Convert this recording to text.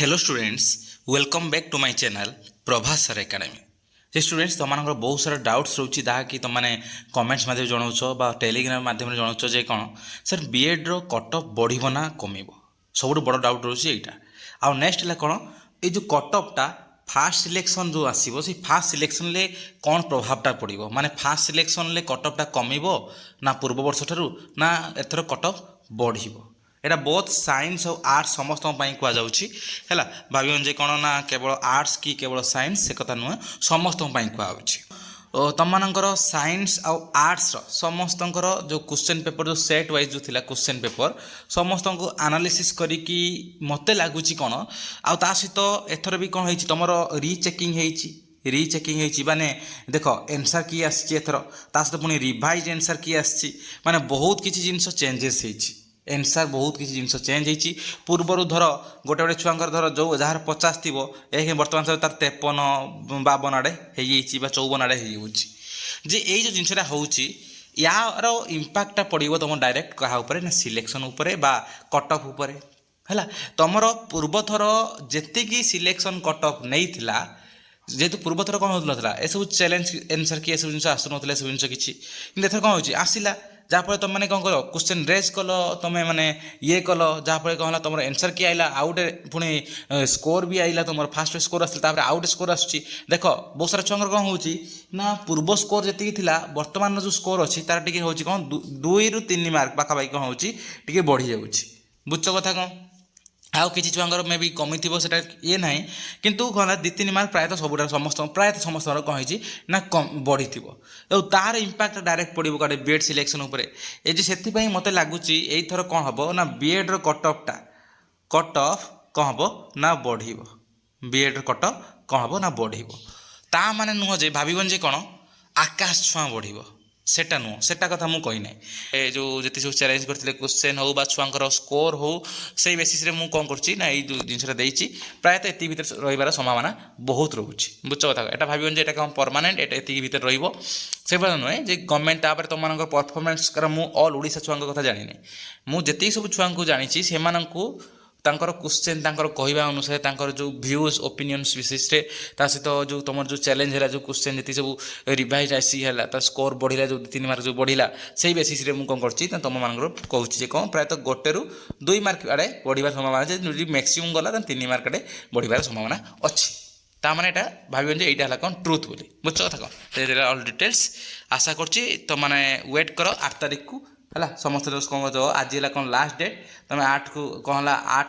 Hello students, welcome back to my channel Prabhas sir academy. जे students तुम बहुत सारा डाउट्स रोचे जहाँकि तुमने कमेंट्स माध्यम जनाऊछ टेलीग्राम माध्यम जनाऊछ जे कौन सर बीएड रो कट ऑफ बढ़िबो ना कमिबो। सब बड़ डाउट रोचे यहाँ आउ नेक्स्ट है कौन ये जो कट ऑफटा फास्ट सिलेक्शन जो आसो से फास्ट सिलेक्शन ले कौन प्रभावटा पड़ो माने फास्ट सिलेक्शन ले कट ऑफटा कमिबो ना पूर्व वर्ष ठारू ना एथर कट ऑफ बढ़िबो। एटा बहुत साइंस और आर्ट्स समस्त है भावन जे कौन ना केवल आर्ट्स कि केवल साइंस से कथा नुहे समस्त कहूँ तुम मानकर साइंस आउ आर्ट्स समस्त जो क्वेश्चन पेपर जो सेट वाइज जो थिला क्वेश्चन पेपर समस्त को एनालिसिस करिकी मते लागुची कौन आ ता सहित एथर भी कौन होइछि तुमरो रीचेकिंग होइछि रीचेकिंग माने देख एनसर किए आसी एथर ता सहित पुणी रिवाइज एनसर किए आसी माने बहुत किछि जिंस चेंजेस होइछि एनसर बहुत किसी जिन चेंज होती पूर्वर धर गोटे गोटे छुआ धर जो जार 50 थी एक बर्तमान समय तार 53 52 आड़े हो 54 आड़े हो जे यही जो जिनसा हो यार इंपैक्टा पड़ो तुम डायरेक्ट क्या ना सिलेक्शन उपरे बा कट ऑफ उपरे है तुमर पूर्व थर जी सिलेक्शन कट ऑफ नहीं थिला जेहेतु पूर्व थर कौन होता है सब चैलेंज एनसर कि सब जिन आसून सब जिन किसी एथर कौन हो आसला जहाँफल तुम मैंने कौन कर क्वेश्चन रेज कल तुम्हें मैंने ये कल जहाँफल कौन तुम एनसर किए आइला आउटे पुणी स्कोर भी आइला तुम फास्ट स्कोर आसला आउटे स्कोर आस देख बहुत सारा छुआ कौन हो ना पूर्व स्कोर जी थिला वर्तमान जो स्कोर अच्छी तार टी हूँ कौन 2 ରୁ 3 मार्क पाखापाखि कौन हो बढ़ी जाऊँगी बुझ कथा कौन आउ किसी छुआर मे भी कमी थी से ये ना किंतु कौन 2-3 मार्क प्रायतः सब प्रायतः समस्त कौन हो ना कम बढ़ी थी तार इंपैक्ट डायरेक्ट पड़ो कड़े बीएड सिलेक्शन उपरे ये से मत लगुच यही कौन हम ना बीएड रो कट ऑफ कौन हम ना बढ़ बीएड रो कट ऑफ कौन हम ना बढ़ ता माने नुह जे भावन जे कौन आकाश छुआ बढ़ सेटा नुह सेटा कथा मुझे कही ना जो जी सब चैलेंज करते क्वेश्चन हो छुआर स्कोर हो से बेसीस मुझे कौन करना जो जिनसा प्रायतः ये भितर रही संभावना बहुत रोचे बुझ कथा यहाँ भावन जे कौन परमानेंट ये भितर से नुहे जे गवर्नमेंट तापर तुम परफॉर्मेंस कर मु ऑल ओडिशा छुआ कथा जानी मुझे सब छुआ को जानी से तांकर क्वेश्चन तांकर कहवा अनुसार जो व्यूज ओपिनियंस विशेष सहित जो तुम जो चैलेंज है जो क्वेश्चन जी सब रिवाइज आसी है स्कोर बढ़ला जो 2-3 मार्क जो बढ़ला से बेसीस मुझे कौन कर तुम मान कहूँ कौन प्रायतः 1-2 मार्क आड़े बढ़िया संभावना मैक्सिमम गला 3 मार्क आड़े बढ़िया संभावना अच्छी ताने यहाँ भावन जे यहाँ कौन ट्रुथ बोली बुझ कथा कौन ऑल डिटेल्स आशा करने वेट कर 8 तारीख को है समस्त कौन आज है कौन लास्ट डेट तुम 8 को कौन 8